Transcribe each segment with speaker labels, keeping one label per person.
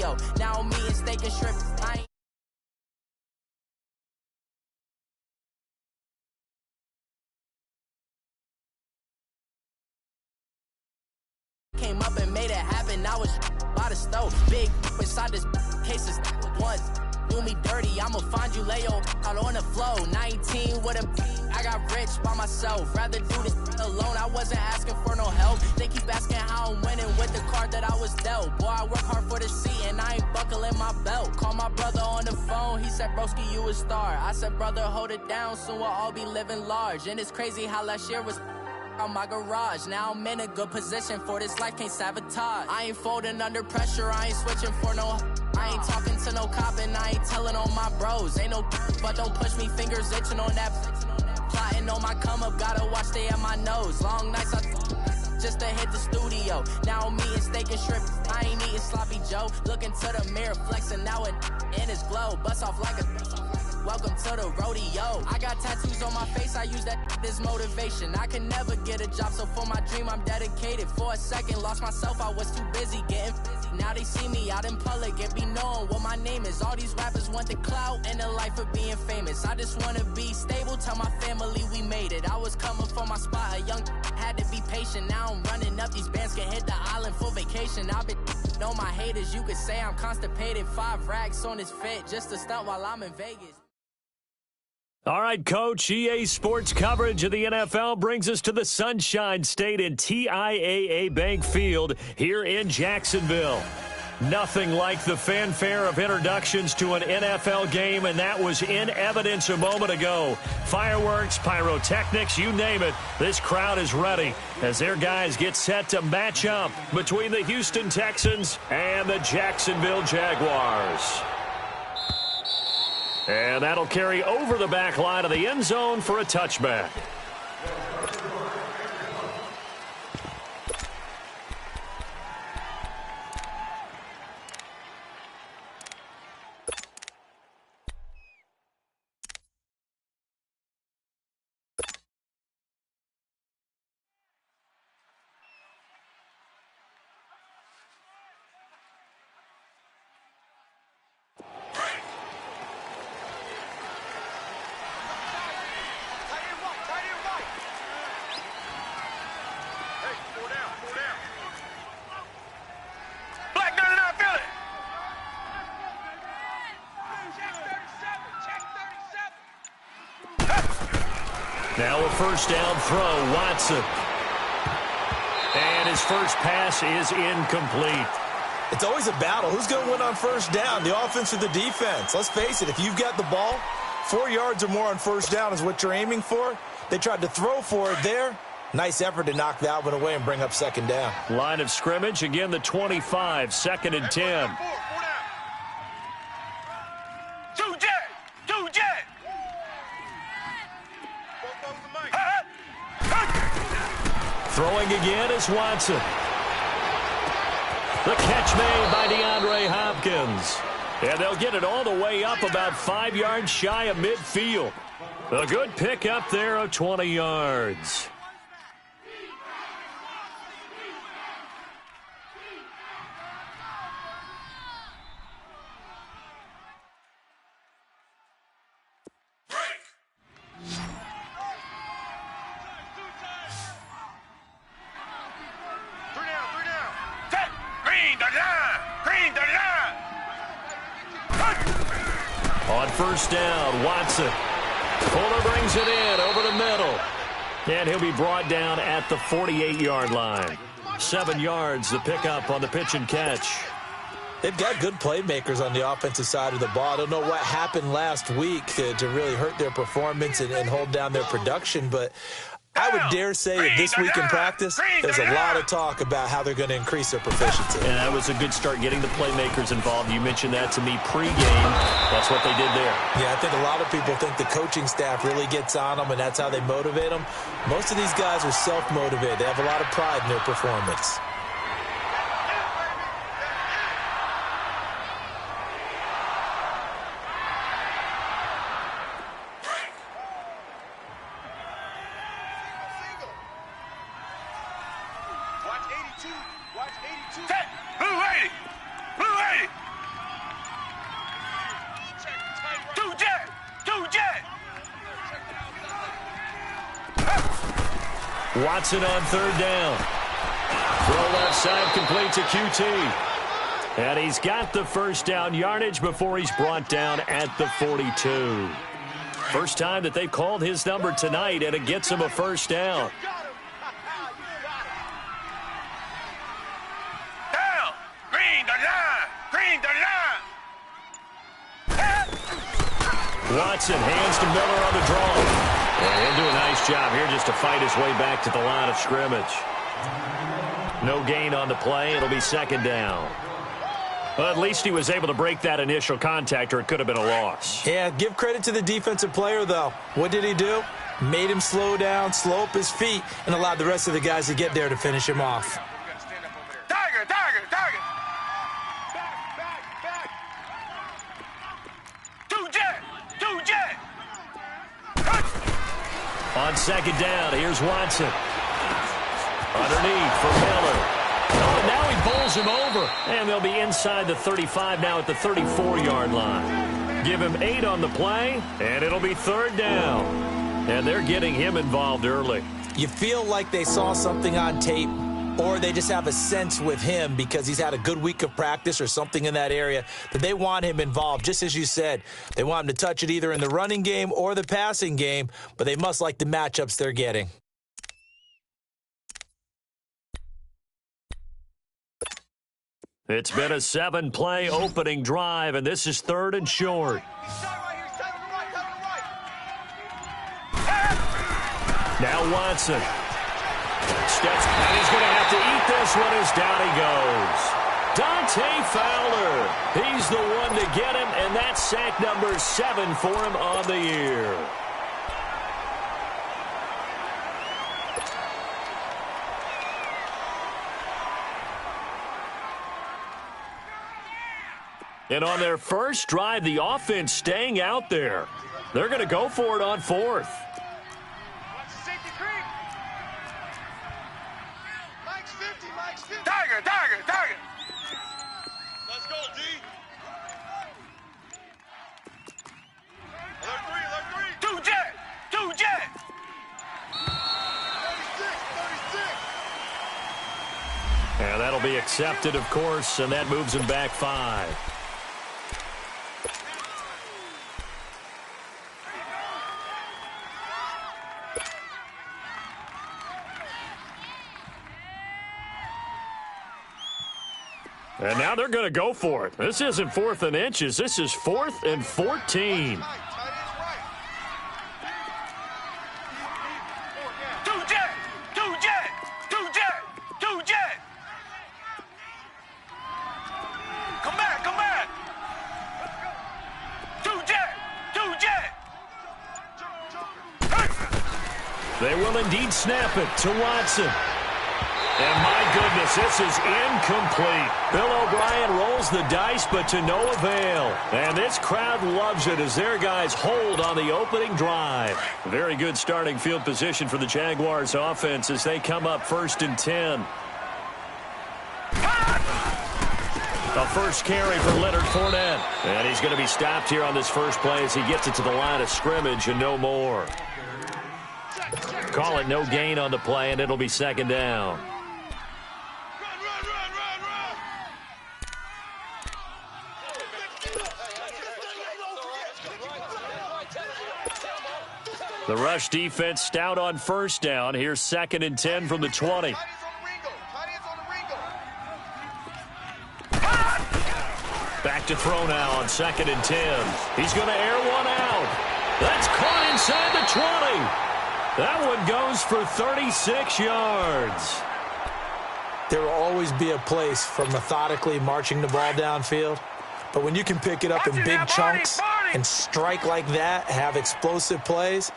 Speaker 1: studio. Now me and steak and shrimp. I ain't came up and made it happen. I was by the stove. Big inside this cases once. Do me dirty, I'ma find you, lay your out on the floor. 19 with a I got rich by myself. Rather do this alone. I wasn't asking for no help. They keep asking how I'm winning with the card that I was dealt. Boy, I work hard for the seat and I ain't buckling my belt. Call my brother on the phone. He said, broski, you a star. I said, brother, hold it down. Soon we'll all be living large. And it's crazy how last year was on my garage. Now I'm in a good position for this life, can't sabotage. I ain't folding under pressure, I ain't switching for no. I ain't talking to no cop and I ain't telling on my bros. Ain't no but don't push me, fingers itching on that. Plotting on my come up, gotta watch stay at my nose. Long nights I just to hit the studio. Now I'm eating steak and shrimp, I ain't eating sloppy Joe. Looking to the mirror, flexing now and in his glow. Bust off like a welcome to the rodeo. I got tattoos on my face, I use that as motivation. I can never get a job, so for my dream I'm dedicated. For a second, lost myself, I was too busy getting busy. Now they see me out in public and be knowing what my name is. All these rappers want the clout and the life of being famous. I just wanna be stable, tell my family we made it. I was coming from my spot, a young had to be patient. Now I'm running up, these bands can hit the island for vacation. I've been on my haters, you could say I'm constipated. 5 racks on his fit, just to stunt while I'm in Vegas.
Speaker 2: All right, Coach, EA Sports coverage of the NFL brings us to the Sunshine State in TIAA Bank Field here in Jacksonville. Nothing like the fanfare of introductions to an NFL game, and that was in evidence a moment ago. Fireworks, pyrotechnics, you name it. This crowd is ready as their guys get set to match up between the Houston Texans and the Jacksonville Jaguars. And that'll carry over the back line of the end zone for a touchback. Now a first down throw, Watson. And his first pass is incomplete.
Speaker 3: It's always a battle. Who's going to win on first down, the offense or the defense? Let's face it, if you've got the ball, 4 yards or more on first down is what you're aiming for. They tried to throw for it there. Nice effort to knock that one away and bring up second down.
Speaker 2: Line of scrimmage, again the 25, 2nd and 10. Throwing again is Watson. The catch made by DeAndre Hopkins. And they'll get it all the way up about 5 yards shy of midfield. A good pickup there of 20 yards. On first down, Watson. Fuller brings it in over the middle. And he'll be brought down at the 48-yard line. 7 yards, the pickup on the pitch and catch.
Speaker 3: They've got good playmakers on the offensive side of the ball. I don't know what happened last week to really hurt their performance and hold down their production, but I would dare say that this week in practice, there's a lot of talk about how they're going to increase their proficiency.
Speaker 2: And that was a good start, getting the playmakers involved. You mentioned that to me pregame. That's what they did there.
Speaker 3: Yeah, I think a lot of people think the coaching staff really gets on them, and that's how they motivate them. Most of these guys are self-motivated. They have a lot of pride in their performance.
Speaker 2: Watson on third down. Throw left side, complete to QT. And he's got the first down yardage before he's brought down at the 42. First time that they've called his number tonight, and it gets him a first down.
Speaker 4: Down! Green the line! Green the line!
Speaker 2: Watson hands to Miller on the draw. And he'll do a nice job here just to fight his way back to the line of scrimmage. No gain on the play. It'll be second down. Well, at least he was able to break that initial contact, or it could have been a loss.
Speaker 3: Yeah, give credit to the defensive player, though. What did he do? Made him slow down, slow up his feet, and allowed the rest of the guys to get there to finish him off.
Speaker 4: Tiger! Tiger! Tiger! Two jet! Two jet!
Speaker 2: On second down, here's Watson. Underneath for Miller. Oh, now he bowls him over. And they'll be inside the 35 now at the 34-yard line. Give him 8 on the play, and it'll be third down. And they're getting him involved early.
Speaker 3: You feel like they saw something on tape, or they just have a sense with him because he's had a good week of practice or something in that area that they want him involved. Just as you said, they want him to touch it either in the running game or the passing game, but they must like the matchups they're getting.
Speaker 2: It's been a 7-play opening drive, and this is third and short. Now Watson steps, and he's going to have to eat this one as down he goes. Dante Fowler, he's the one to get him, and that's sack number 7 for him on the year. And on their first drive, the offense staying out there. They're going to go for it on fourth.
Speaker 4: Tiger! Tiger! Tiger! Let's go, D! Alert 3! Alert 3! Two jet! Two jet! 36!
Speaker 2: And that'll be accepted, of course, and that moves him back 5. And now they're going to go for it. This isn't 4th and inches. This is 4th and 14.
Speaker 4: Two jet! Two jet! Two jet! Two jet! Come back! Come back! Two jet! Two jet!
Speaker 2: They will indeed snap it to Watson. And my goodness, this is incomplete. Bill O'Brien rolls the dice, but to no avail. And this crowd loves it as their guys hold on the opening drive. Very good starting field position for the Jaguars offense as they come up 1st and 10. A first carry for Leonard Fournette. And he's going to be stopped here on this first play as he gets it to the line of scrimmage and no more. Call it no gain on the play, and it'll be second down. The rush defense stout on first down. Here's 2nd and 10 from the 20. Back to throw now on 2nd and 10. He's going to air one out. That's caught inside the 20. That one goes for 36 yards.
Speaker 3: There will always be a place for methodically marching the ball downfield. But when you can pick it up in big chunks and strike like that, have explosive plays,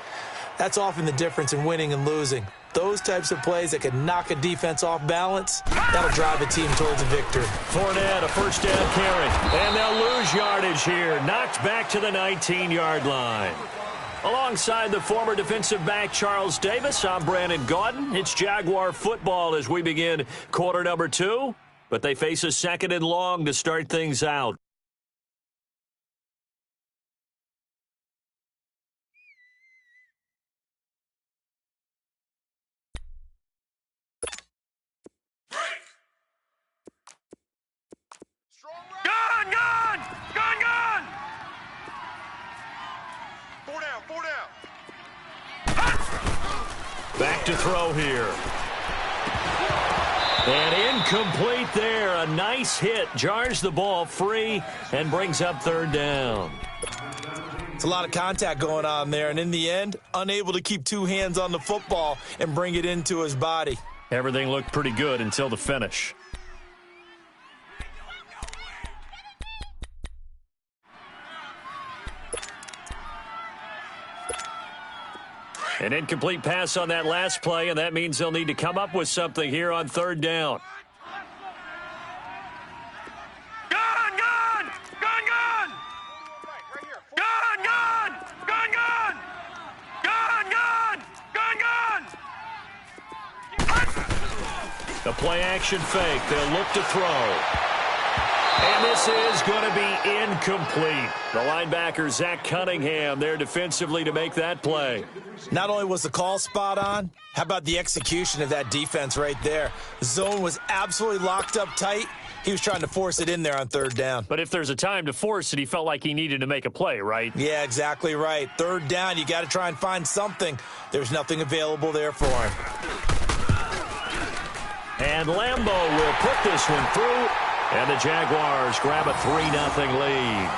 Speaker 3: that's often the difference in winning and losing. Those types of plays that can knock a defense off balance, that'll drive a team towards a victory.
Speaker 2: Fournette, a first down carry. And they'll lose yardage here. Knocked back to the 19-yard line. Alongside the former defensive back Charles Davis, I'm Brandon Gaudin. It's Jaguar football as we begin quarter number 2. But they face a 2nd and long to start things out. Back to throw here. And incomplete there. A nice hit. Jars the ball free and brings up third down.
Speaker 3: It's a lot of contact going on there, and in the end, unable to keep two hands on the football and bring it into his body.
Speaker 2: Everything looked pretty good until the finish. An incomplete pass on that last play, and that means they'll need to come up with something here on third down.
Speaker 4: Gun, gun! Gun, gun! Gun, gun! Gun, gun! Gun, gun! Gun, gun!
Speaker 2: A play-action fake. They'll look to throw. And this is going to be incomplete. The linebacker, Zach Cunningham, there defensively to make that play.
Speaker 3: Not only was the call spot on, how about the execution of that defense right there? The zone was absolutely locked up tight. He was trying to force it in there on third down.
Speaker 2: But if there's a time to force it, he felt like he needed to make a play, right?
Speaker 3: Yeah, exactly right. Third down, you got to try and find something. There's nothing available there for him.
Speaker 2: And Lambeau will put this one through. And the Jaguars grab a 3-0 lead.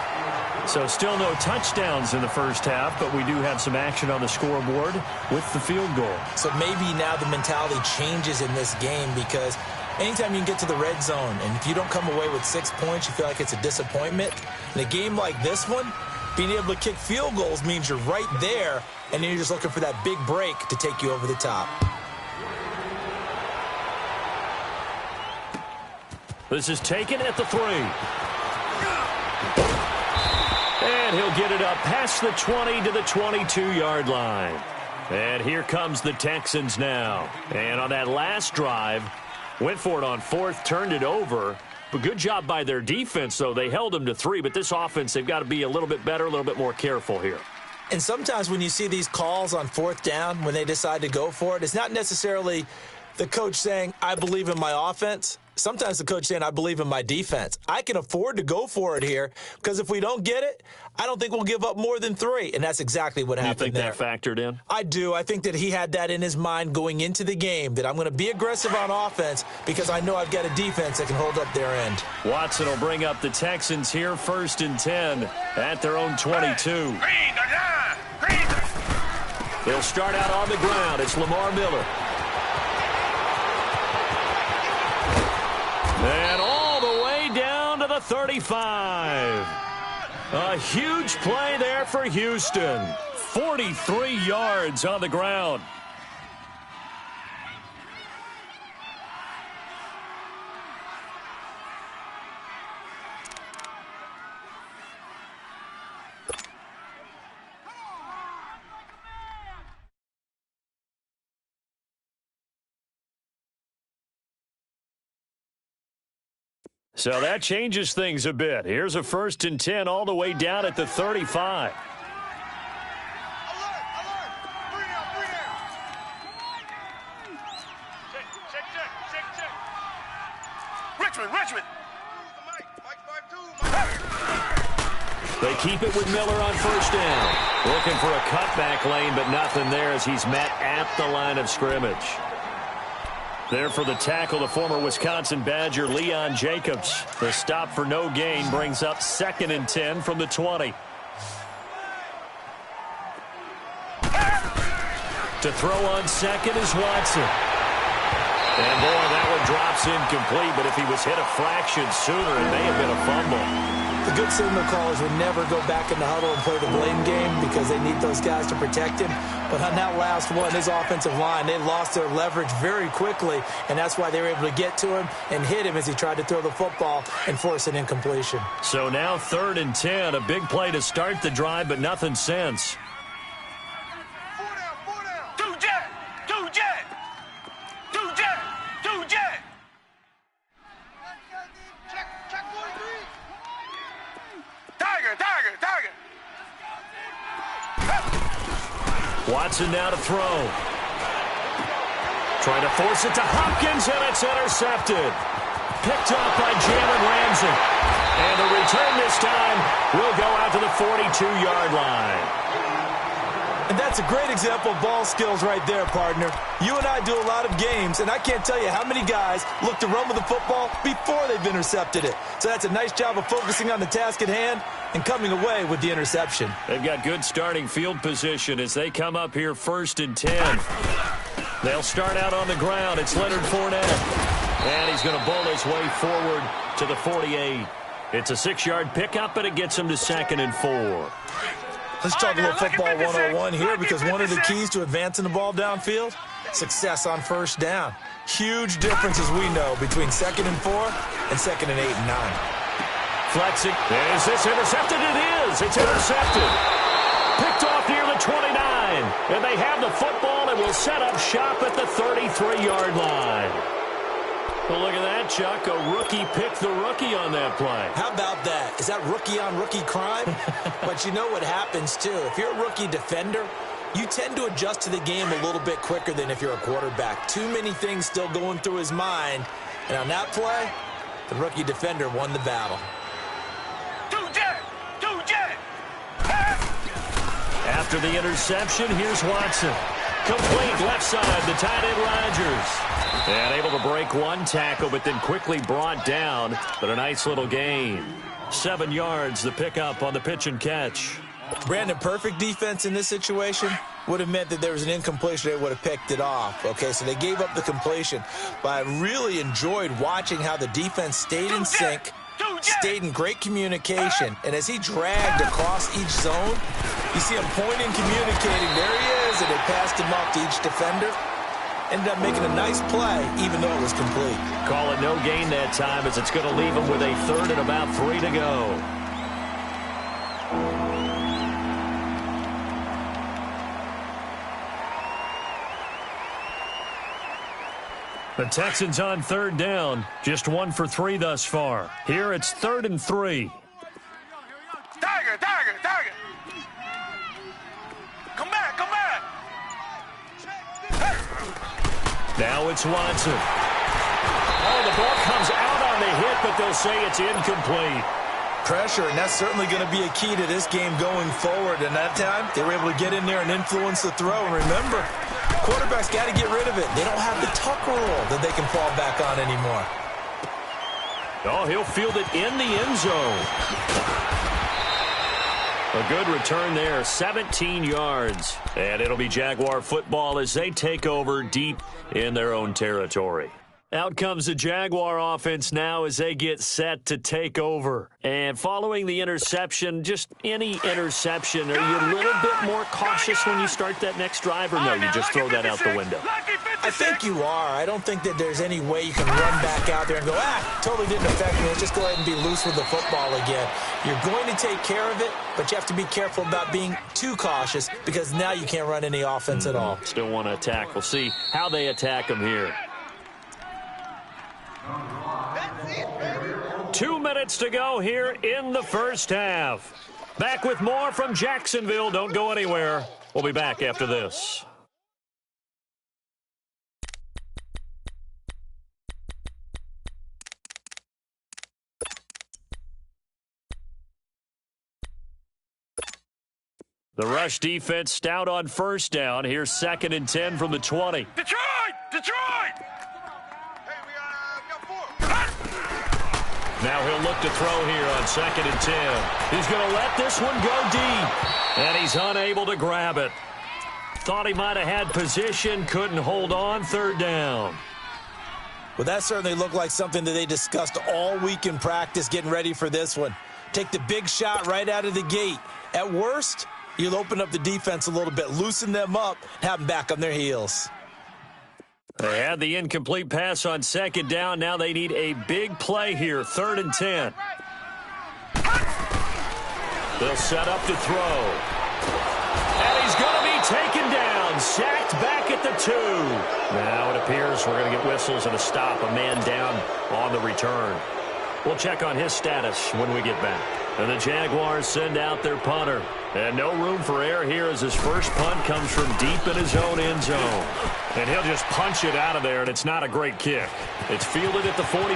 Speaker 2: So still no touchdowns in the first half, but we do have some action on the scoreboard with the field goal.
Speaker 3: So maybe now the mentality changes in this game, because anytime you can get to the red zone, and if you don't come away with 6 points, you feel like it's a disappointment. In a game like this one, being able to kick field goals means you're right there, and then you're just looking for that big break to take you over the top.
Speaker 2: This is taken at the 3. And he'll get it up past the 20 to the 22-yard line. And here comes the Texans now. And on that last drive, went for it on fourth, turned it over. But good job by their defense, though. They held them to 3. But this offense, they've got to be a little bit better, a little bit more careful here.
Speaker 3: And sometimes when you see these calls on fourth down, when they decide to go for it, it's not necessarily the coach saying, I believe in my offense. Sometimes the coach saying, I believe in my defense. I can afford to go for it here, because if we don't get it, I don't think we'll give up more than 3. And that's exactly what happened there.
Speaker 2: You think that factored in?
Speaker 3: I do. I think that he had that in his mind going into the game, that I'm going to be aggressive on offense because I know I've got a defense that can hold up their end.
Speaker 2: Watson will bring up the Texans here, 1st and 10 at their own 22. They'll start out on the ground. It's Lamar Miller. And all the way down to the 35. A huge play there for Houston. 43 yards on the ground. So that changes things a bit. Here's a 1st and 10 all the way down at the 35.
Speaker 4: Richmond.
Speaker 2: They keep it with Miller on 1st down. Looking for a cutback lane, but nothing there as he's met at the line of scrimmage. There for the tackle, the former Wisconsin Badger, Leon Jacobs. The stop for no gain brings up 2nd and 10 from the 20. To throw on second is Watson. And boy, that one drops incomplete, but if he was hit a fraction sooner, it may have been a fumble.
Speaker 3: The good signal callers would never go back in the huddle and play the blame game because they need those guys to protect him. But on that last one, his offensive line, they lost their leverage very quickly, and that's why they were able to get to him and hit him as he tried to throw the football and force an incompletion.
Speaker 2: So now 3rd and 10, a big play to start the drive, but nothing since.
Speaker 4: Tiger.
Speaker 2: Watson now to throw. Trying to force it to Hopkins, and it's intercepted. Picked off by Jalen Ramsey. And the return this time will go out to the 42-yard line.
Speaker 3: And that's a great example of ball skills right there, partner. You and I do a lot of games, and I can't tell you how many guys look to run with the football before they've intercepted it. So that's a nice job of focusing on the task at hand and coming away with the interception.
Speaker 2: They've got good starting field position as they come up here 1st and 10. They'll start out on the ground. It's Leonard Fournette. And he's going to bowl his way forward to the 48. It's a 6-yard pickup, and it gets him to 2nd and 4.
Speaker 3: Let's talk a little football 101 here, because one of the keys to advancing the ball downfield, success on 1st down. Huge difference, as we know, between 2nd and 4 and 2nd and 8 and 9.
Speaker 2: Flexing. Is this intercepted? It is. It's intercepted. Picked off near the 29. And they have the football and will set up shop at the 33-yard line. Well, look at that, Chuck. A rookie picked the rookie on that play.
Speaker 3: How about that? Is that rookie-on-rookie crime? But you know what happens, too. If you're a rookie defender, you tend to adjust to the game a little bit quicker than if you're a quarterback. Too many things still going through his mind. And on that play, the rookie defender won the battle.
Speaker 2: After the interception, here's Watson. Complete left side, the tight end Rodgers. And able to break one tackle, but then quickly brought down. But a nice little gain. 7 yards, the pickup on the pitch and catch.
Speaker 3: Brandon, perfect defense in this situation would have meant that there was an incompletion. They would have picked it off. Okay, so they gave up the completion. But I really enjoyed watching how the defense stayed in sync, stayed in great communication. And as he dragged across each zone, you see him pointing, communicating. There he is, and they passed him off to each defender. Ended up making a nice play, even though it was complete.
Speaker 2: Call it no gain that time, as it's going to leave him with a 3rd and about 3 to go. The Texans on 3rd down. Just 1 for 3 thus far. Here it's 3rd and 3.
Speaker 4: Tiger! Come back!
Speaker 2: Now it's Watson. Oh, the ball comes out on the hit, but they'll say it's incomplete.
Speaker 3: Pressure, and that's certainly going to be a key to this game going forward. And that time, they were able to get in there and influence the throw. And remember, quarterbacks got to get rid of it. They don't have the tuck rule that they can fall back on anymore.
Speaker 2: Oh, he'll field it in the end zone. A good return there, 17 yards. And it'll be Jaguar football as they take over deep in their own territory. Out comes the Jaguar offense now as they get set to take over. And following the interception, just any interception, are you a little bit more cautious when you start that next drive, or no, you just throw that out the window?
Speaker 3: I think you are. I don't think that there's any way you can run back out there and go, totally didn't affect me. Let's just go ahead and be loose with the football again. You're going to take care of it, but you have to be careful about being too cautious, because now you can't run any offense at all.
Speaker 2: Still want to attack. We'll see how they attack them here. 2 minutes to go here in the first half. Back with more from Jacksonville. Don't go anywhere. We'll be back after this. The rush defense stout on 1st down. Here's 2nd and 10 from the 20.
Speaker 4: Detroit!
Speaker 2: Now he'll look to throw here on 2nd and 10. He's going to let this one go deep. And he's unable to grab it. Thought he might have had position, couldn't hold on. 3rd down.
Speaker 3: Well, that certainly looked like something that they discussed all week in practice getting ready for this one. Take the big shot right out of the gate. At worst, you'll open up the defense a little bit, loosen them up, have them back on their heels.
Speaker 2: They had the incomplete pass on 2nd down. Now they need a big play here, 3rd and 10. They'll set up to throw. And he's going to be taken down, sacked back at the 2. Now it appears we're going to get whistles and a stop, a man down on the return. We'll check on his status when we get back. And the Jaguars send out their punter. And no room for error here as his first punt comes from deep in his own end zone. And he'll just punch it out of there, and it's not a great kick. It's fielded at the 45.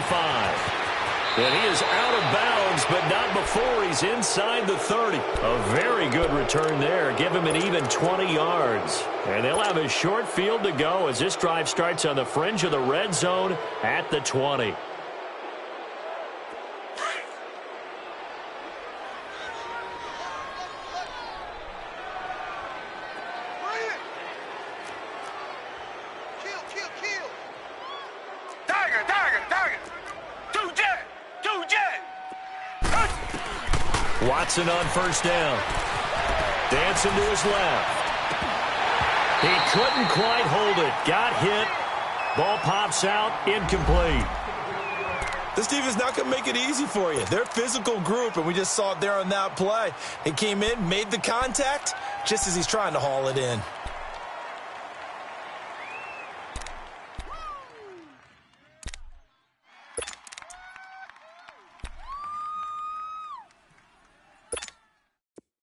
Speaker 2: And he is out of bounds bounds, but not before he's inside the 30. A very good return there. Give him an even 20 yards. And they'll have a short field to go as this drive starts on the fringe of the red zone at the 20. Watson on first down. Dancing to his left. He couldn't quite hold it. Got hit. Ball pops out. Incomplete.
Speaker 3: This defense not going to make it easy for you. They're a physical group, and we just saw it there on that play. He came in, made the contact, just as he's trying to haul it in.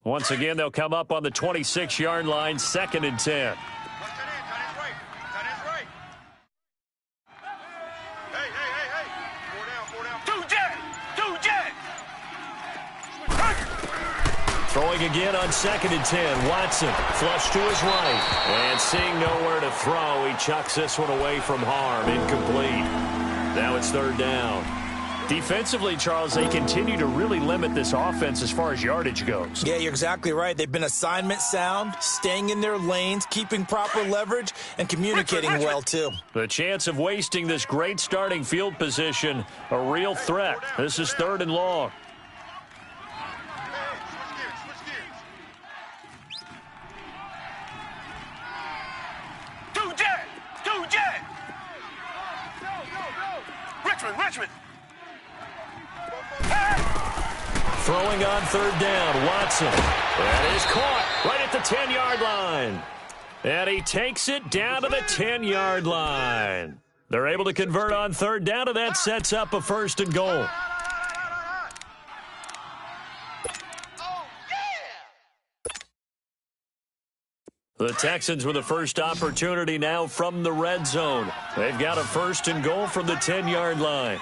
Speaker 2: Once again, they'll come up on the 26-yard line, 2nd and 10. Throwing again on 2nd and 10. Watson flush to his right. And seeing nowhere to throw, he chucks this one away from harm. Incomplete. Now it's 3rd down. Defensively, Charles, they continue to really limit this offense as far as yardage goes.
Speaker 3: Yeah, you're exactly right. They've been assignment sound, staying in their lanes, keeping proper leverage, and communicating well, too.
Speaker 2: The chance of wasting this great starting field position, a real threat. This is 3rd and long.
Speaker 4: Richmond.
Speaker 2: Throwing on 3rd down, Watson. That is caught right at the 10-yard line. And he takes it down to the 10-yard line. They're able to convert on 3rd down, and that sets up a 1st and goal. The Texans with the first opportunity now from the red zone. They've got a 1st and goal from the 10-yard line.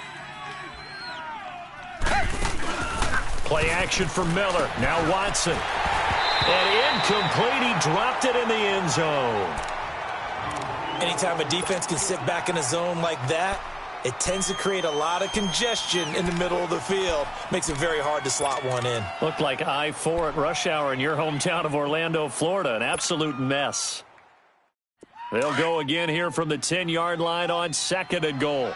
Speaker 2: Play action for Miller. Now Watson. And incomplete. He dropped it in the end zone.
Speaker 3: Anytime a defense can sit back in a zone like that, it tends to create a lot of congestion in the middle of the field. Makes it very hard to slot one in.
Speaker 2: Looked like I-4 at rush hour in your hometown of Orlando, Florida. An absolute mess. They'll go again here from the 10-yard line on 2nd and goal.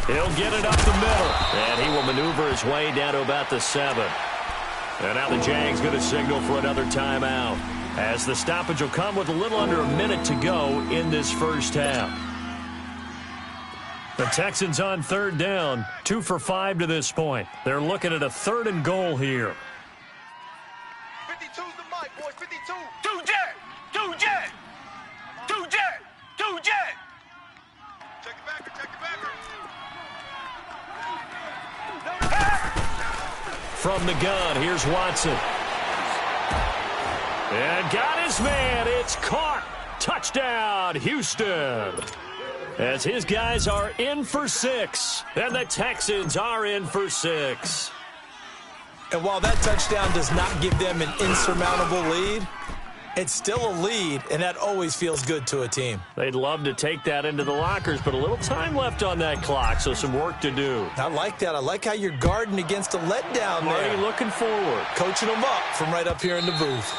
Speaker 2: He'll get it up the middle. And he will maneuver his way down to about the 7. And now the Jags going to signal for another timeout, as the stoppage will come with a little under a minute to go in this first half. The Texans on 3rd down, 2 for 5 to this point. They're looking at a 3rd and goal here.
Speaker 4: 52's the mic, boys. 52. 2 jet. Check it back.
Speaker 2: From the gun, here's Watson. And got his man. It's caught. Touchdown, Houston. As his guys are in for 6. And the Texans are in for 6.
Speaker 3: And while that touchdown does not give them an insurmountable lead, it's still a lead, and that always feels good to a team.
Speaker 2: They'd love to take that into the lockers, but a little time left on that clock, so some work to do.
Speaker 3: I like that. I like how you're guarding against a letdown there.
Speaker 2: Already looking forward.
Speaker 3: Coaching them up from right up here in the booth.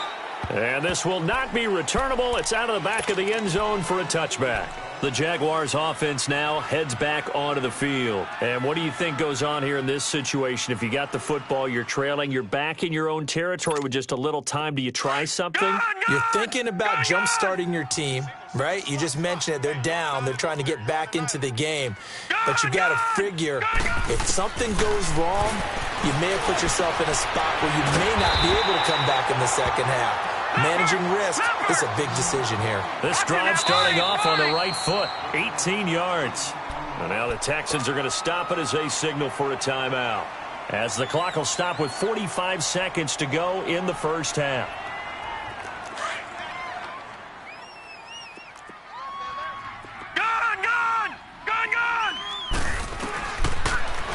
Speaker 2: And this will not be returnable. It's out of the back of the end zone for a touchback. The Jaguars offense now heads back onto the field. And what do you think goes on here in this situation? If you got the football, you're trailing, you're back in your own territory with just a little time. Do you try something?
Speaker 3: You're thinking about jump-starting your team, right? You just mentioned it. They're down. They're trying to get back into the game. But you got to figure, if something goes wrong, you may have put yourself in a spot where you may not be able to come back in the second half. Managing risk is a big decision here.
Speaker 2: This drive starting off on the right foot, 18 yards. And now the Texans are going to stop it as they signal for a timeout, as the clock will stop with 45 seconds to go in the first half.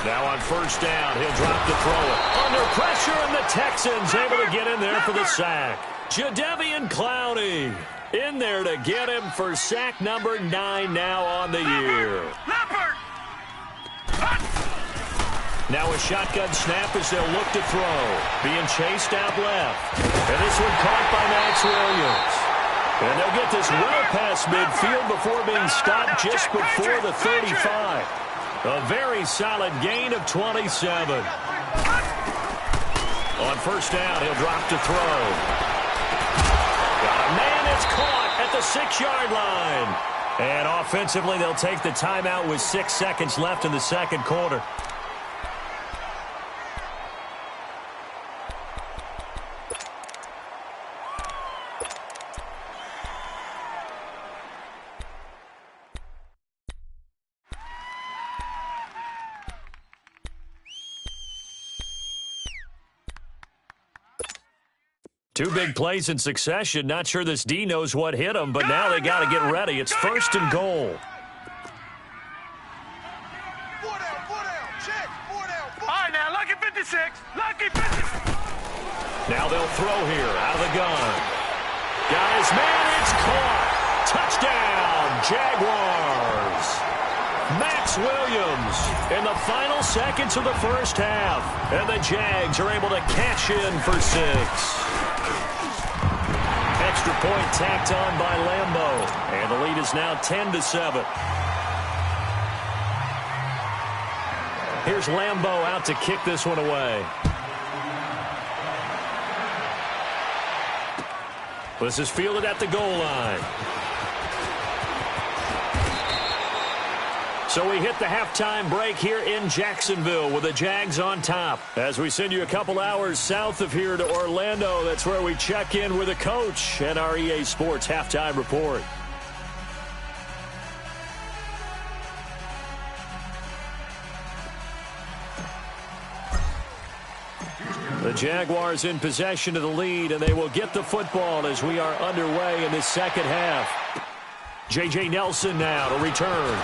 Speaker 2: Now on first down, he'll drop to throw it. Under pressure, and the Texans able to get in there for the sack. Jadeveon Clowney in there to get him for sack number 9 now on the year. Now a shotgun snap as they'll look to throw. Being chased out left. And this one caught by Max Williams. And they'll get this well past midfield before being stopped just before the 35. A very solid gain of 27. On first down, he'll drop to throw. Got a man that's caught at the 6-yard line. And offensively, they'll take the timeout with 6 seconds left in the second quarter. Two big plays in succession. Not sure this D knows what hit him, but now they got to get ready. It's first and goal.
Speaker 4: All right, now, lucky 56. Lucky 56.
Speaker 2: Now they'll throw here out of the gun. Got his man. It's caught. Touchdown, Jaguars. Max Williams in the final seconds of the first half. And the Jags are able to cash in for 6. Extra point tacked on by Lambeau. And the lead is now 10-7. Here's Lambeau out to kick this one away. This is fielded at the goal line. So we hit the halftime break here in Jacksonville with the Jags on top. As we send you a couple hours south of here to Orlando, that's where we check in with the coach and our EA Sports halftime report. The Jaguars in possession of the lead, and they will get the football as we are underway in this second half. J.J. Nelson now to return.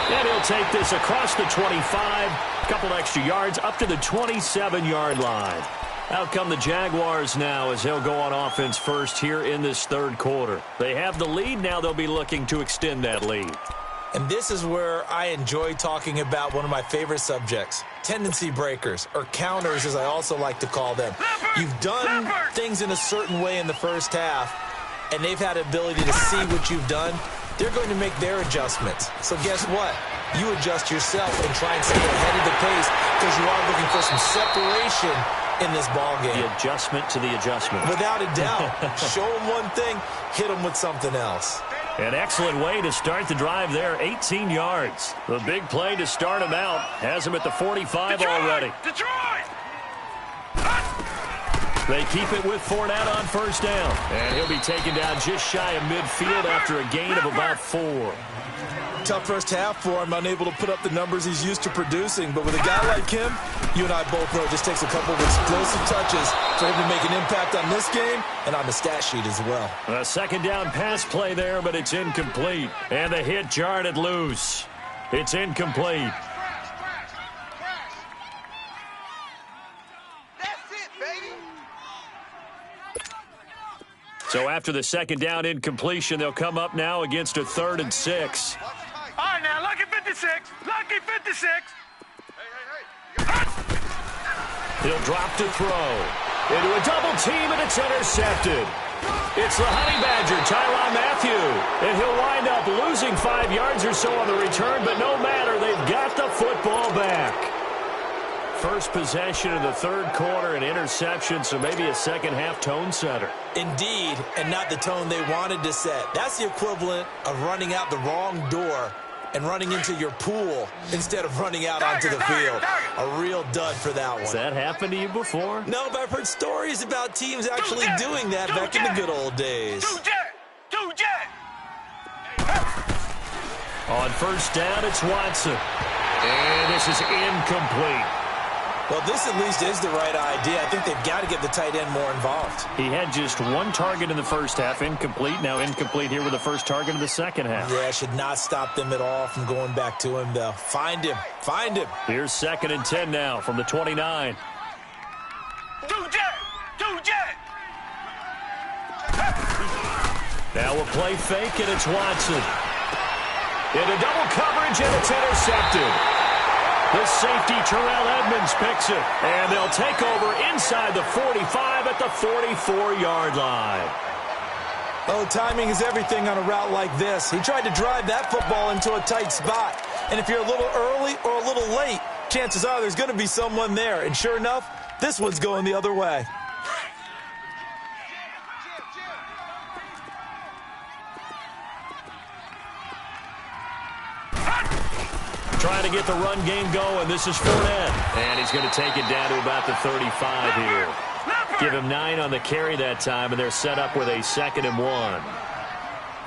Speaker 2: And he'll take this across the 25, a couple extra yards, up to the 27-yard line. Out come the Jaguars now as they'll go on offense first here in this third quarter. They have the lead. Now they'll be looking to extend that lead.
Speaker 3: And this is where I enjoy talking about one of my favorite subjects, tendency breakers, or counters as I also like to call them. You've done things in a certain way in the first half, and they've had the ability to see what you've done. They're going to make their adjustments. So guess what? You adjust yourself and try and stay ahead of the pace because you are looking for some separation in this ball game.
Speaker 2: The adjustment to the adjustment.
Speaker 3: Without a doubt. Show them one thing, hit them with something else.
Speaker 2: An excellent way to start the drive there, 18 yards. The big play to start him out has him at the 45 already.
Speaker 4: Detroit!
Speaker 2: They keep it with Fournette on first down. And he'll be taken down just shy of midfield after a gain of about 4.
Speaker 3: Tough first half for him, unable to put up the numbers he's used to producing. But with a guy like him, you and I both know it just takes a couple of explosive touches for him to make an impact on this game and on the stat sheet as well.
Speaker 2: A second down pass play there, but it's incomplete. And the hit jarred it loose. It's incomplete. So after the second down incompletion, they'll come up now against a 3rd and 6.
Speaker 4: All right, now, lucky 56. Lucky 56.
Speaker 2: He'll drop to throw. Into a double team, and it's intercepted. It's the Honey Badger, Tyrann Mathieu. And he'll wind up losing 5 yards or so on the return, but no matter, they've got the football back. First possession of the third quarter, an interception, so maybe a second-half tone setter.
Speaker 3: Indeed, and not the tone they wanted to set. That's the equivalent of running out the wrong door and running into your pool instead of running out onto the field. A real dud for that one.
Speaker 2: Has that happened to you before?
Speaker 3: No, but I've heard stories about teams actually doing that back in the good old days.
Speaker 4: Two jet.
Speaker 2: On first down, it's Watson. And this is incomplete.
Speaker 3: Well, this at least is the right idea. I think they've got to get the tight end more involved.
Speaker 2: He had just one target in the first half, incomplete. Now incomplete here with the first target of the second half.
Speaker 3: Yeah, should not stop them at all from going back to him, though. Find him. Find him.
Speaker 2: Here's 2nd and 10 now from the 29. Now a play fake, and it's Watson. Into double coverage, and it's intercepted. The safety, Terrell Edmonds, picks it. And they'll take over inside the 45 at the 44-yard line.
Speaker 3: Oh, timing is everything on a route like this. He tried to drive that football into a tight spot. And if you're a little early or a little late, chances are there's going to be someone there. And sure enough, this one's going the other way.
Speaker 2: Trying to get the run game going. This is Fournette. And he's going to take it down to about the 35 here. Give him 9 on the carry that time, and they're set up with a 2nd and 1.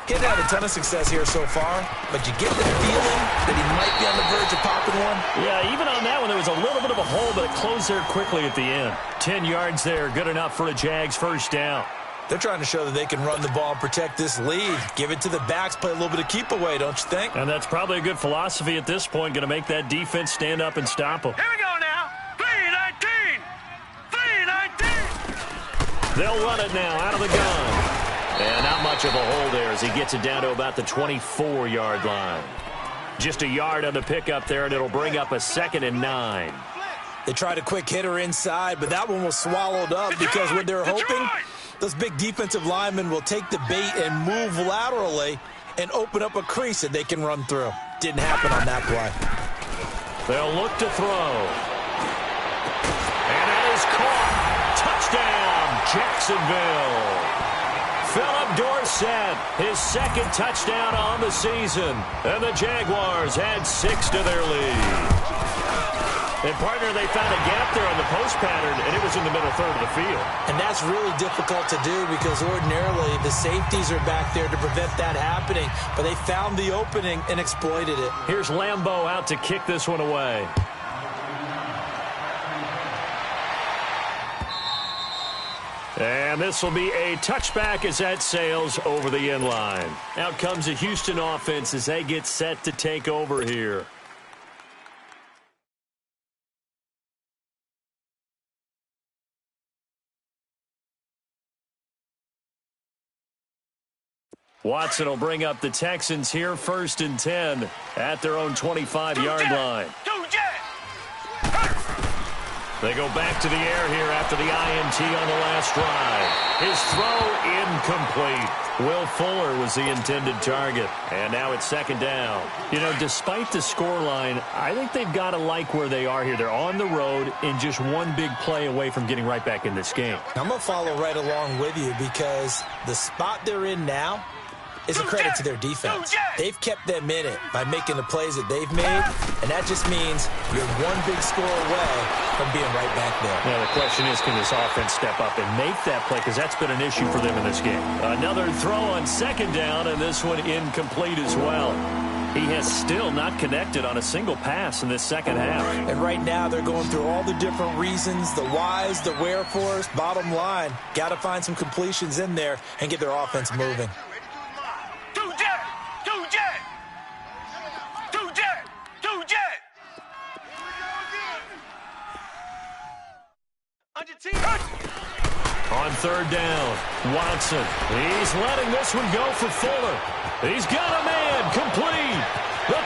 Speaker 3: He's had a ton of success here so far, but you get the feeling that he might be on the verge of popping one.
Speaker 2: Yeah, even on that one, there was a little bit of a hole, but it closed there quickly at the end. 10 yards there, good enough for a Jags first down.
Speaker 3: They're trying to show that they can run the ball and protect this lead. Give it to the backs, play a little bit of keep away, don't you think?
Speaker 2: And that's probably a good philosophy at this point, going to make that defense stand up and stop them.
Speaker 4: Here we go now. 3-19. 3-19.
Speaker 2: They'll run it now out of the gun. And not much of a hole there as he gets it down to about the 24-yard line. Just a yard on the pickup there, and it'll bring up a 2nd and 9.
Speaker 3: They tried a quick hitter inside, but that one was swallowed up because what they're hoping, those big defensive linemen will take the bait and move laterally and open up a crease that they can run through. Didn't happen on that play.
Speaker 2: They'll look to throw. And it is caught. Touchdown, Jacksonville. Philip Dorsett, his 2nd touchdown on the season. And the Jaguars add 6 to their lead. And, partner, they found a gap there on the post pattern, and it was in the middle third of the field.
Speaker 3: And that's really difficult to do because ordinarily the safeties are back there to prevent that happening. But they found the opening and exploited it.
Speaker 2: Here's Lambeau out to kick this one away. And this will be a touchback as that sails over the end line. Out comes the Houston offense as they get set to take over here. Watson will bring up the Texans here, 1st and 10 at their own 25-yard line. They go back to the air here after the INT on the last drive. His throw incomplete. Will Fuller was the intended target. And now it's 2nd down. You know, despite the scoreline, I think they've got to like where they are here. They're on the road and just one big play away from getting right back in this game.
Speaker 3: I'm going to follow right along with you because the spot they're in now is a credit to their defense. They've kept them in it by making the plays that they've made, and that just means you're one big score away from being right back there.
Speaker 2: Now, the question is, can this offense step up and make that play? Because that's been an issue for them in this game. Another throw on 2nd down, and this one incomplete as well. He has still not connected on a single pass in this second half.
Speaker 3: And right now, they're going through all the different reasons, the whys, the wherefores. Bottom line, got to find some completions in there and get their offense moving.
Speaker 2: On 3rd down, Watson. He's letting this one go for Fuller. He's got a man complete. The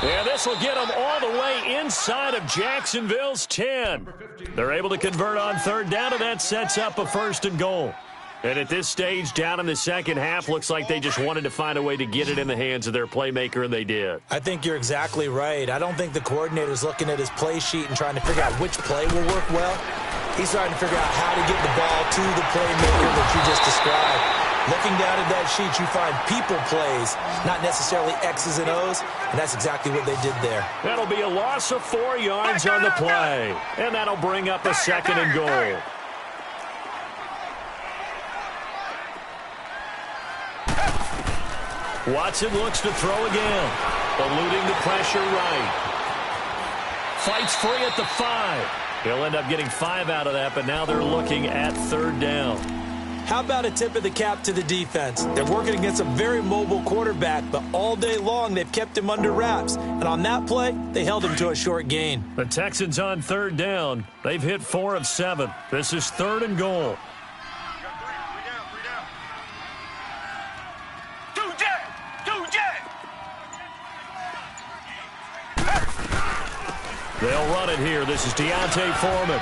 Speaker 2: 20. And this will get him all the way inside of Jacksonville's 10. They're able to convert on 3rd down, and that sets up a 1st and goal. And at this stage, down in the second half, looks like they just wanted to find a way to get it in the hands of their playmaker, and they did.
Speaker 3: I think you're exactly right. I don't think the coordinator's looking at his play sheet and trying to figure out which play will work well. He's trying to figure out how to get the ball to the playmaker that you just described. Looking down at that sheet, you find people plays, not necessarily X's and O's, and that's exactly what they did there.
Speaker 2: That'll be a loss of 4 yards on the play, and that'll bring up a 2nd and goal. Watson looks to throw again, eluding the pressure right. fights free at the 5. He'll end up getting 5 out of that, but now they're looking at 3rd down.
Speaker 3: How about a tip of the cap to the defense? They're working against a very mobile quarterback, but all day long they've kept him under wraps. And on that play, they held him to a short gain.
Speaker 2: The Texans on 3rd down. They've hit 4 of 7. This is 3rd and goal. They'll run it here. This is Deontay Foreman.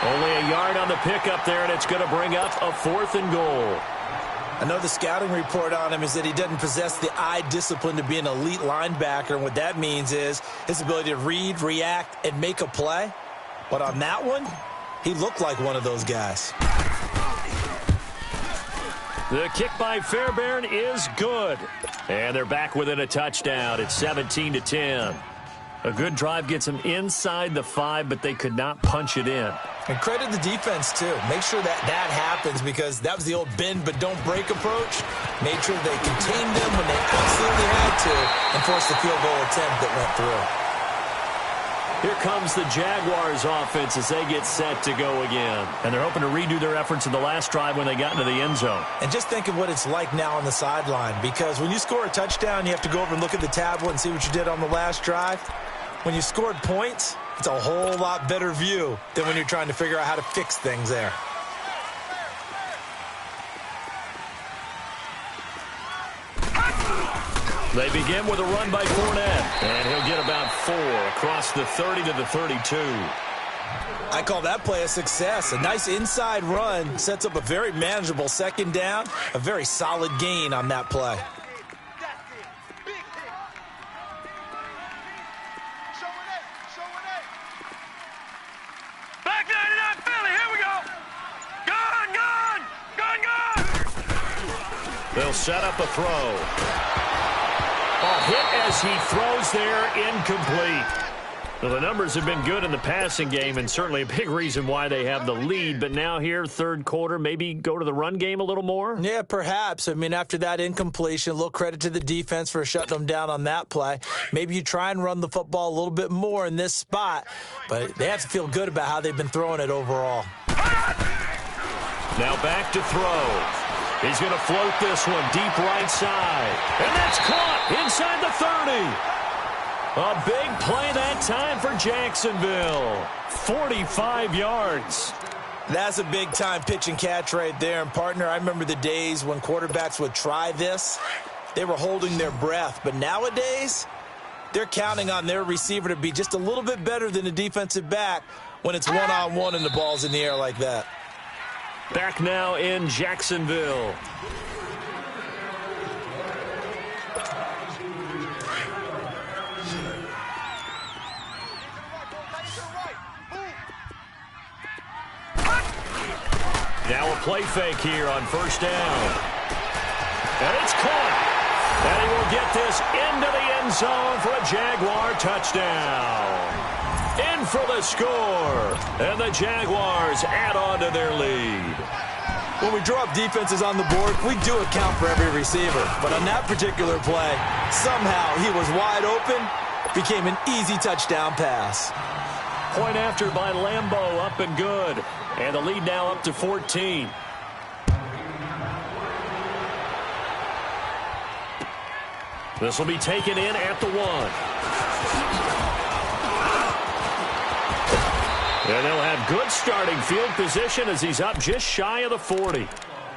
Speaker 2: Only a yard on the pickup there, and it's going to bring up a 4th and goal.
Speaker 3: I know the scouting report on him is that he doesn't possess the eye discipline to be an elite linebacker, and what that means is his ability to read, react, and make a play. But on that one, he looked like one of those guys.
Speaker 2: The kick by Fairbairn is good. And they're back within a touchdown. It's 17-10. A good drive gets them inside the 5, but they could not punch it in.
Speaker 3: And credit the defense, too. Make sure that happens because that was the old bend but don't break approach. Made sure they contained them when they absolutely had to and forced the field goal attempt that went through.
Speaker 2: Here comes the Jaguars offense as they get set to go again. And they're hoping to redo their efforts in the last drive when they got into the end zone. And
Speaker 3: just think of what it's like now on the sideline, because when you score a touchdown, you have to go over and look at the tablet and see what you did on the last drive. When you scored points, it's a whole lot better view than when you're trying to figure out how to fix things there.
Speaker 2: They begin with a run by Fournette, and he'll get about 4 across the 30 to the 32.
Speaker 3: I call that play a success. A nice inside run sets up a very manageable 2nd down, a very solid gain on that play.
Speaker 2: They'll set up a throw. A hit as he throws there, incomplete. Well, the numbers have been good in the passing game and certainly a big reason why they have the lead. But now here, 3rd quarter, maybe go to the run game a little more?
Speaker 3: Yeah, perhaps. I mean, after that incompletion, a little credit to the defense for shutting them down on that play. Maybe you try and run the football a little bit more in this spot. But they have to feel good about how they've been throwing it overall.
Speaker 2: Now back to throw. He's going to float this one deep right side. And that's caught inside the 30. A big play that time for Jacksonville. 45 yards.
Speaker 3: That's a big-time pitch and catch right there. And, partner, I remember the days when quarterbacks would try this. They were holding their breath. But nowadays, they're counting on their receiver to be just a little bit better than the defensive back when it's one-on-one and the ball's in the air like that.
Speaker 2: Back now in Jacksonville. Now a play fake here on 1st down. And it's caught. And he will get this into the end zone for a Jaguar touchdown. In for the score. And the Jaguars add on to their lead.
Speaker 3: When we draw up defenses on the board, we do account for every receiver. But on that particular play, somehow he was wide open, became an easy touchdown pass.
Speaker 2: Point after by Lambeau, up and good. And the lead now up to 14. This will be taken in at the 1. And they'll have good starting field position as he's up just shy of the 40.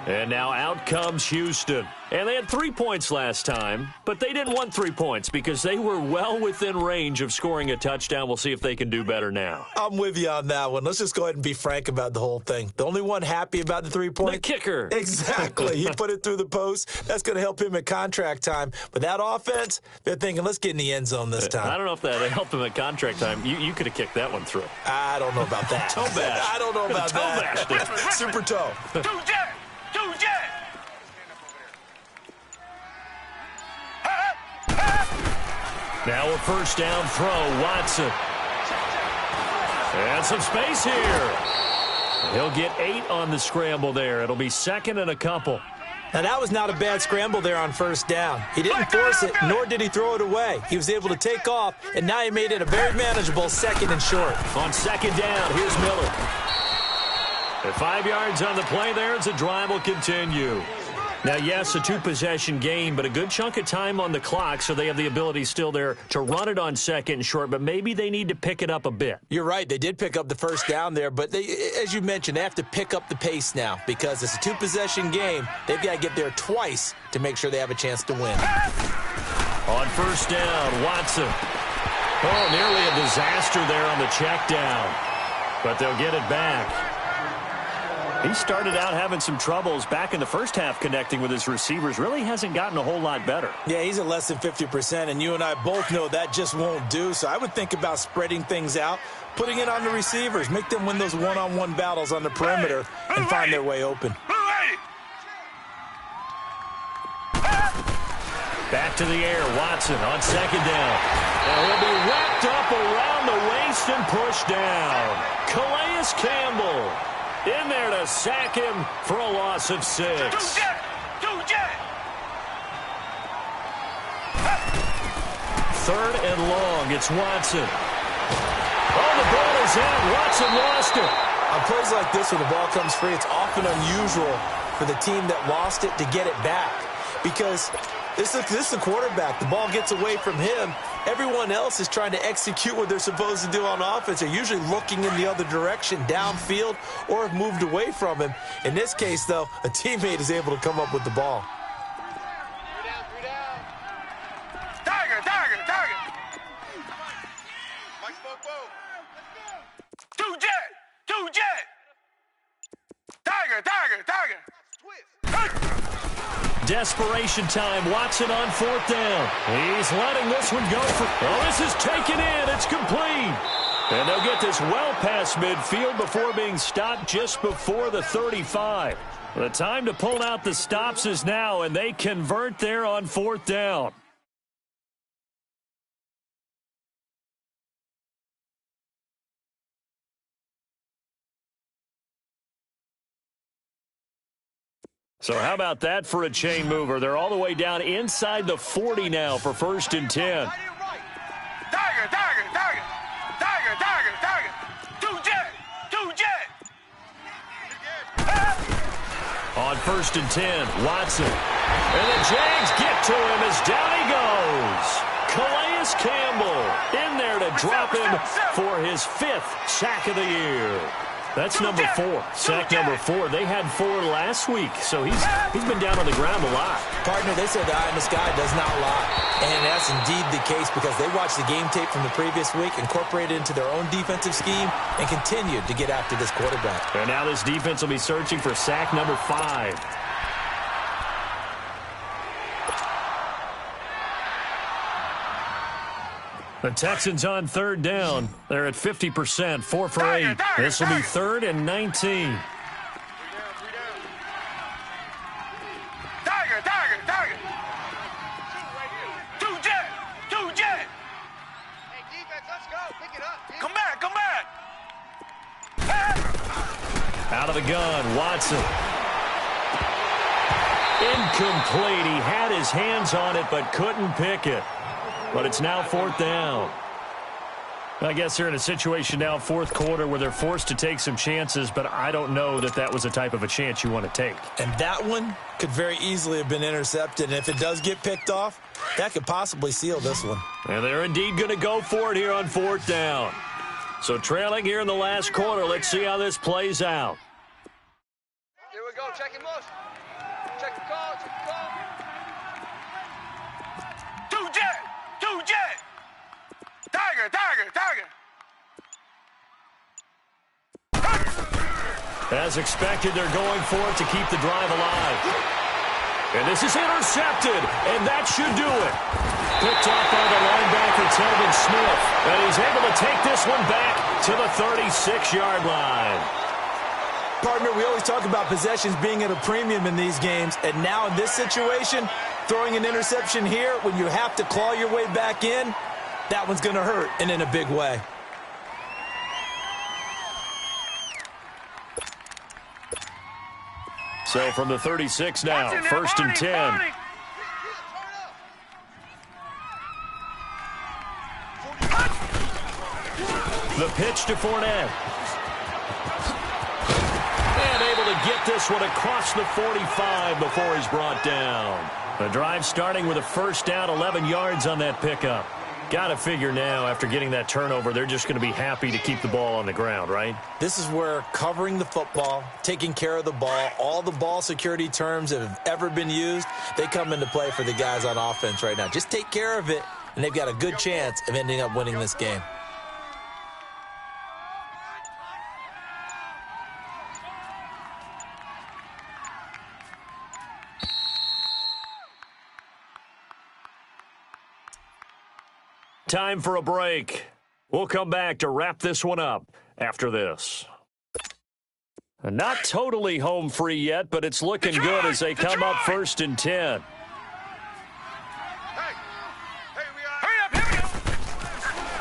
Speaker 2: And now out comes Houston. And they had 3 points last time, but they didn't want 3 points because they were well within range of scoring a touchdown. We'll see if they can do better now.
Speaker 3: I'm with you on that one. Let's just go ahead and be frank about the whole thing. The only one happy about the 3 points?
Speaker 2: The kicker.
Speaker 3: Exactly. He put it through the post. That's going to help him at contract time. But that offense, they're thinking, let's get in the end zone this time.
Speaker 2: I don't know if that helped him at contract time. You could have kicked that one through.
Speaker 3: I don't know about that.
Speaker 2: Toe bash.
Speaker 3: I don't know about that.
Speaker 2: Toe bash.
Speaker 3: Super toe.
Speaker 2: Now a 1st down throw, Watson. And some space here. He'll get 8 on the scramble there. It'll be 2nd and a couple.
Speaker 3: Now, that was not a bad scramble there on first down. He didn't force it, nor did he throw it away. He was able to take off, and now he made it a very manageable second and short.
Speaker 2: On second down, here's Miller. At 5 yards on the play there as the drive will continue. Now, yes, a two-possession game, but a good chunk of time on the clock, so they have the ability still there to run it on second and short, but maybe they need to pick it up a bit.
Speaker 3: You're right. They did pick up the first down there, but as you mentioned, they have to pick up the pace now because it's a two-possession game. They've got to get there twice to make sure they have a chance to win.
Speaker 2: On first down, Watson. Oh, nearly a disaster there on the check down, but they'll get it back. He started out having some troubles back in the first half connecting with his receivers. Really hasn't gotten a whole lot better.
Speaker 3: Yeah, he's at less than 50%, and you and I both know that just won't do. So I would think about spreading things out, putting it on the receivers, make them win those one-on-one battles on the perimeter and find their way open.
Speaker 2: Back to the air, Watson on second down. And he'll be wrapped up around the waist and pushed down. Calais Campbell in there to sack him for a loss of 6. Third and long, it's Watson. Oh, the ball is out. Watson lost it.
Speaker 3: On plays like this where the ball comes free, it's often unusual for the team that lost it to get it back because this is the quarterback. The ball gets away from him. Everyone else is trying to execute what they're supposed to do on offense. They're usually looking in the other direction, downfield, or have moved away from him. In this case, though, a teammate is able to come up with the ball.
Speaker 4: Tiger. Two jet. Tiger.
Speaker 2: Desperation time. Watson on fourth down. He's letting this one go for... Oh, this is taken in. It's complete. And they'll get this well past midfield before being stopped just before the 35. The time to pull out the stops is now, and they convert there on fourth down. So how about that for a chain mover? They're all the way down inside the 40 now for 1st and 10.
Speaker 4: Tiger. Two jet.
Speaker 2: On 1st and 10, Watson. And the Jags get to him as down he goes. Calais Campbell in there to drop him for his 5th sack of the year. That's number 4. Sack number 4. They had 4 last week, so he's been down on the ground a lot.
Speaker 3: Partner, they said the eye in the sky does not lie. And that's indeed the case because they watched the game tape from the previous week, incorporated it into their own defensive scheme, and continued to get after this quarterback.
Speaker 2: And now this defense will be searching for sack number 5. The Texans on 3rd down. They're at 50%, 4 for 8. This will be 3rd and 19.
Speaker 4: Tiger. Two jet. Hey, defense, let's go. Pick it up. Come back.
Speaker 2: Out of the gun, Watson. Incomplete. He had his hands on it but couldn't pick it. But it's now 4th down. I guess they're in a situation now, 4th quarter, where they're forced to take some chances, but I don't know that that was the type of a chance you want to take.
Speaker 3: And that one could very easily have been intercepted. And if it does get picked off, that could possibly seal this one.
Speaker 2: And they're indeed going to go for it here on 4th down. So trailing here in the last quarter, let's see how this plays out.
Speaker 4: Here we go. Check it, motion. Check the call. Two jet. Tiger.
Speaker 2: As expected, they're going for it to keep the drive alive. And this is intercepted, and that should do it. Picked off by the linebacker, Telvin Smith. And he's able to take this one back to the 36-yard line.
Speaker 3: Partner, we always talk about possessions being at a premium in these games, and now in this situation, throwing an interception here when you have to claw your way back in, that one's going to hurt, and in a big way.
Speaker 2: So from the 36 now, first and 10. The pitch to Fournette. And able to get this one across the 45 before he's brought down. The drive starting with a first down, 11 yards on that pickup. Got to figure now, after getting that turnover, they're just going to be happy to keep the ball on the ground, right?
Speaker 3: This is where covering the football, taking care of the ball, all the ball security terms that have ever been used, they come into play for the guys on offense right now. Just take care of it, and they've got a good chance of ending up winning this game.
Speaker 2: Time for a break. We'll come back to wrap this one up after this. Not totally home free yet, but it's looking good as they come up first and 10.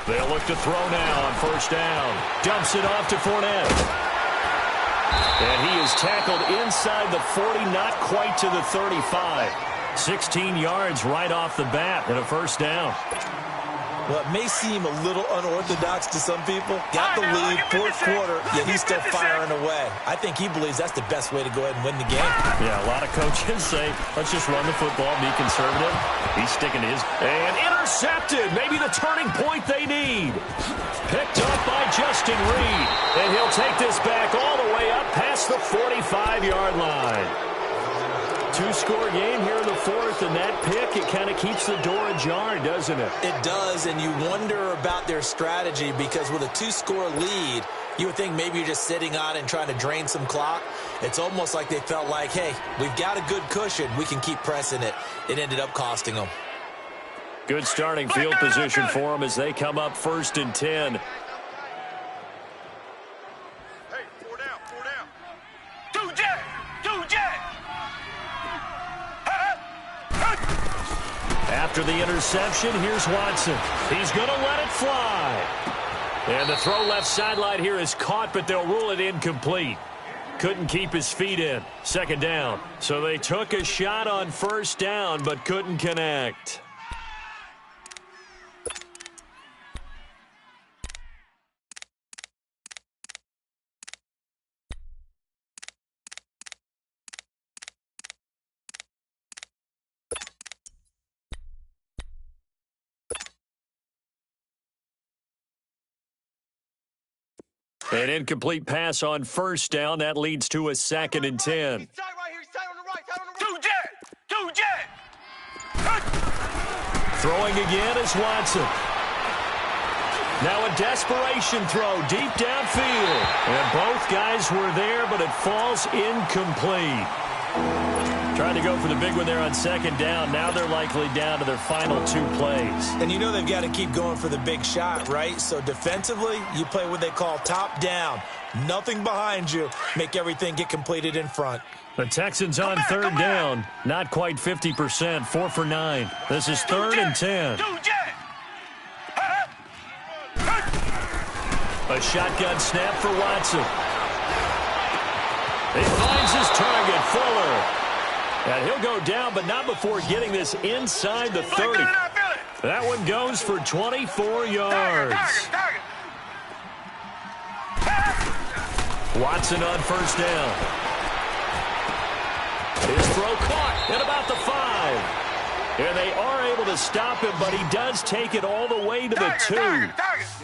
Speaker 2: They'll look to throw now on first down. Dumps it off to Fournette. And he is tackled inside the 40, not quite to the 35. 16 yards right off the bat and a first down.
Speaker 3: Well, it may seem a little unorthodox to some people. Got the lead, fourth quarter, yet he's still firing away. I think he believes that's the best way to go ahead and win the game.
Speaker 2: Yeah, a lot of coaches say, let's just run the football, be conservative. He's sticking to his. And intercepted. Maybe the turning point they need. Picked up by Justin Reed. And he'll take this back all the way up past the 45-yard line. Two-score game here in the fourth, and that pick, it kind of keeps the door ajar, doesn't it?
Speaker 3: It does, and you wonder about their strategy because with a two-score lead, you would think maybe you're just sitting on and trying to drain some clock. It's almost like they felt like, hey, we've got a good cushion. We can keep pressing it. It ended up costing them.
Speaker 2: Good starting field position for them as they come up first and 10. After the interception, here's Watson. He's going to let it fly. And the throw left sideline here is caught, but they'll rule it incomplete. Couldn't keep his feet in. Second down. So they took a shot on first down, but couldn't connect. An incomplete pass on first down. That leads to a second and 10. Throwing again is Watson. Now a desperation throw deep downfield. And both guys were there, but it falls incomplete. Trying to go for the big one there on second down. Now they're likely down to their final two plays.
Speaker 3: And you know they've got to keep going for the big shot, right? So defensively, you play what they call top down. Nothing behind you. Make everything get completed in front.
Speaker 2: The Texans on third down. Not quite 50%. 4 for 9. This is third and 10. A shotgun snap for Watson. He finds his target, Fuller. And he'll go down, but not before getting this inside the 30. That one goes for 24 yards. Watson on first down. His throw caught at about the 5. And they are able to stop him, but he does take it all the way to the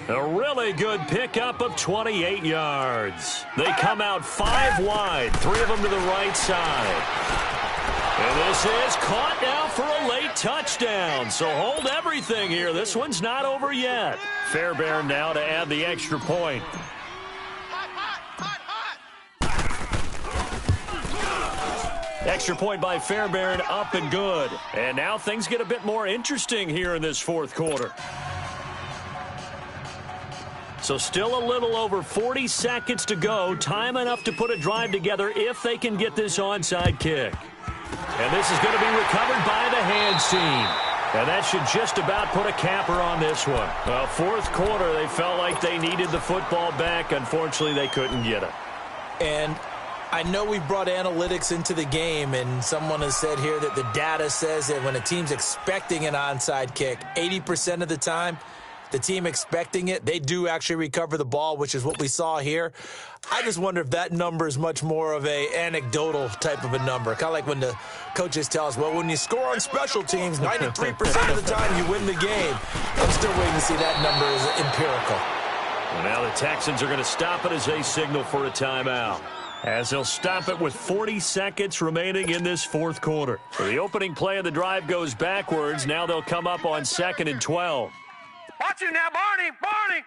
Speaker 2: 2. A really good pickup of 28 yards. They come out 5 wide, 3 of them to the right side. And this is caught now for a late touchdown. So hold everything here. This one's not over yet. Fairbairn now to add the extra point. Extra point by Fairbairn, up and good. And now things get a bit more interesting here in this fourth quarter. So still a little over 40 seconds to go. Time enough to put a drive together if they can get this onside kick. And this is going to be recovered by the hands team. And that should just about put a capper on this one. Well, fourth quarter, they felt like they needed the football back. Unfortunately, they couldn't get it.
Speaker 3: And I know we brought analytics into the game, and someone has said here that the data says that when a team's expecting an onside kick, 80% of the time, the team expecting it, they do actually recover the ball, which is what we saw here. I just wonder if that number is much more of a anecdotal type of a number. Kind of like when the coaches tell us, well, when you score on special teams, 93% of the time you win the game. I'm still waiting to see that number as empirical.
Speaker 2: Well, now the Texans are going to stop it as they signal for a timeout, as they'll stop it with 40 seconds remaining in this fourth quarter. So the opening play of the drive goes backwards. Now they'll come up on 2nd and 12.
Speaker 4: Watch it now, Barney. Barney.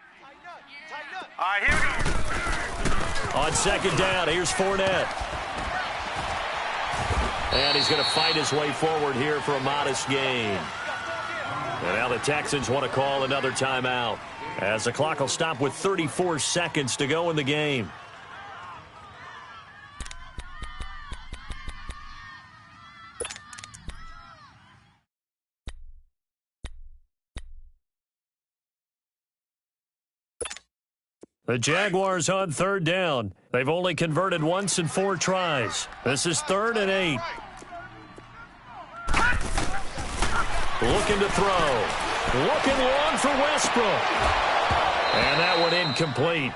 Speaker 4: All right, here we go.
Speaker 2: On 2nd down, here's Fournette. And he's going to fight his way forward here for a modest gain. And now the Texans want to call another timeout, as the clock will stop with 34 seconds to go in the game. The Jaguars on 3rd down. They've only converted once in 4 tries. This is 3rd and 8. Looking to throw. Looking long for Westbrook. And that one incomplete.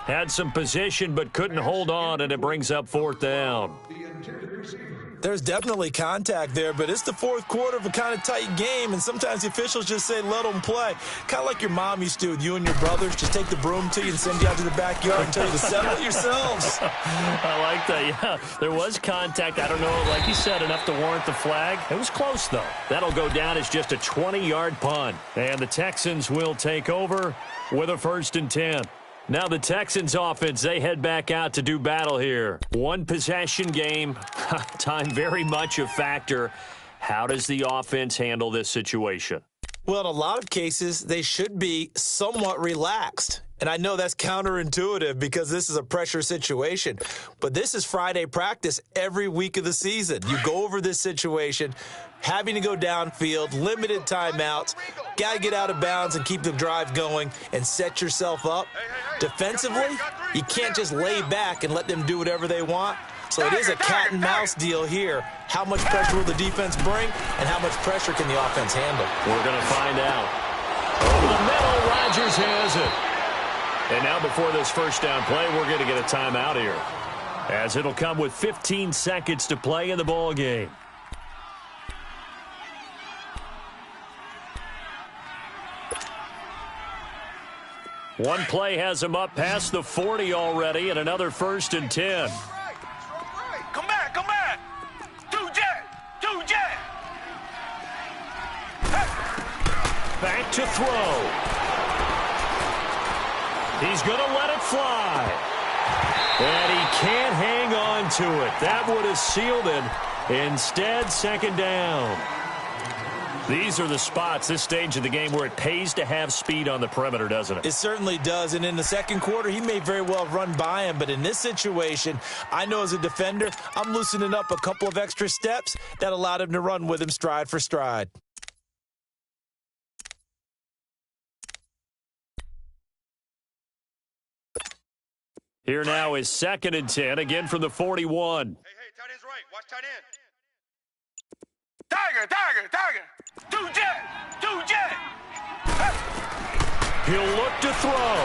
Speaker 2: Had some position but couldn't hold on, and it brings up 4th down.
Speaker 3: There's definitely contact there, but it's the fourth quarter of a kind of tight game, and sometimes the officials just say, let them play. Kind of like your mom used to with you and your brothers. Just take the broom to you and send you out to the backyard and tell you to settle it yourselves.
Speaker 2: I like that, yeah. There was contact. I don't know, like you said, enough to warrant the flag. It was close, though. That'll go down as just a 20-yard punt. And the Texans will take over with a 1st and 10. Now the Texans offense, they head back out to do battle here. One possession game, time very much a factor. How does the offense handle this situation?
Speaker 3: Well, in a lot of cases, they should be somewhat relaxed. And I know that's counterintuitive because this is a pressure situation. But this is Friday practice every week of the season. You go over this situation, having to go downfield, limited timeouts, got to get out of bounds and keep the drive going and set yourself up. Defensively, you can't just lay back and let them do whatever they want. So it is a cat and mouse deal here. How much pressure will the defense bring, and how much pressure can the offense handle?
Speaker 2: We're going to find out. Over the middle, Rodgers has it. And now before this first down play, we're going to get a timeout here, as it'll come with 15 seconds to play in the ball game. One play has him up past the 40 already, and another 1st and 10.
Speaker 4: Come back, come back. Two jet.
Speaker 2: Back to throw. He's going to let it fly. And he can't hang on to it. That would have sealed it. Instead, 2nd down. These are the spots, this stage of the game, where it pays to have speed on the perimeter, doesn't it?
Speaker 3: It certainly does. And in the second quarter, he may very well have run by him. But in this situation, I know as a defender, I'm loosening up a couple of extra steps that allowed him to run with him stride for stride.
Speaker 2: Here now is 2nd and 10, again from the 41.
Speaker 4: Hey, tight end's right. Watch tight end. Tiger. Two jet.
Speaker 2: He'll look to throw.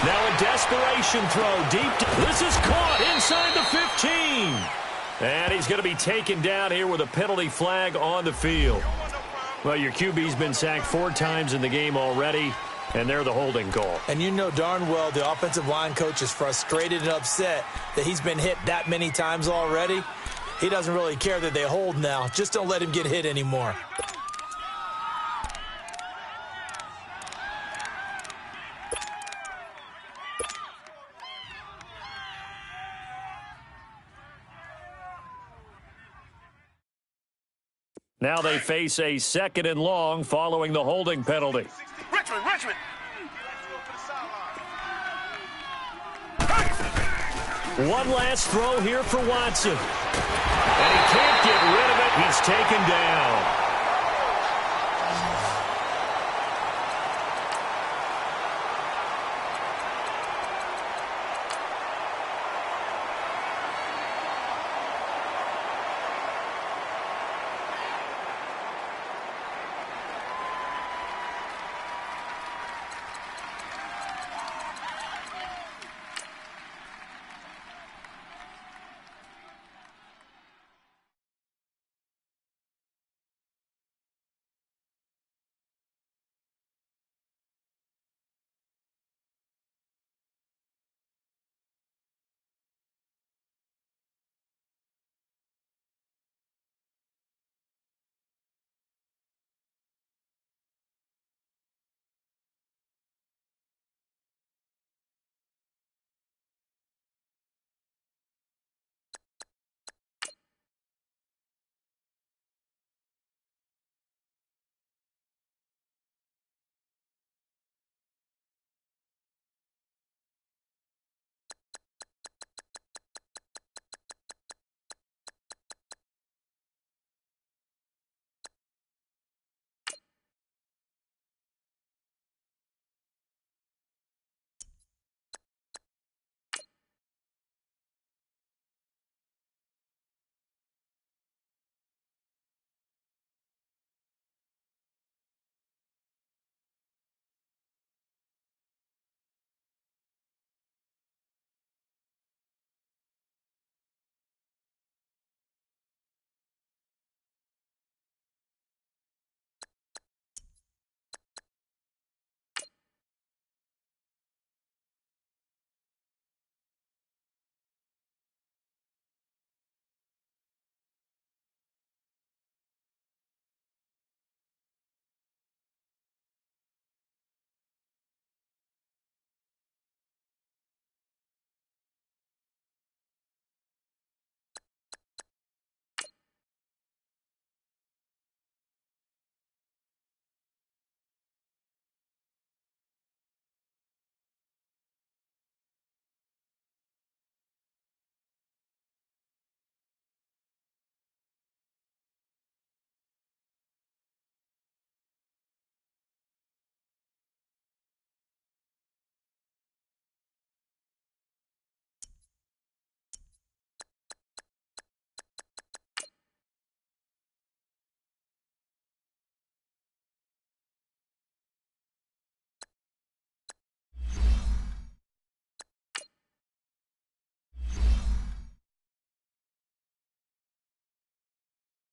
Speaker 2: Now a desperation throw deep. This is caught inside the 15. And he's going to be taken down here with a penalty flag on the field. Well, your QB's been sacked 4 times in the game already, and they're the holding call.
Speaker 3: And you know darn well the offensive line coach is frustrated and upset that he's been hit that many times already. He doesn't really care that they hold now. Just don't let him get hit anymore.
Speaker 2: Now they face a 2nd and long following the holding penalty.
Speaker 4: Richmond.
Speaker 2: One last throw here for Watson. And he can't get rid of it. He's taken down.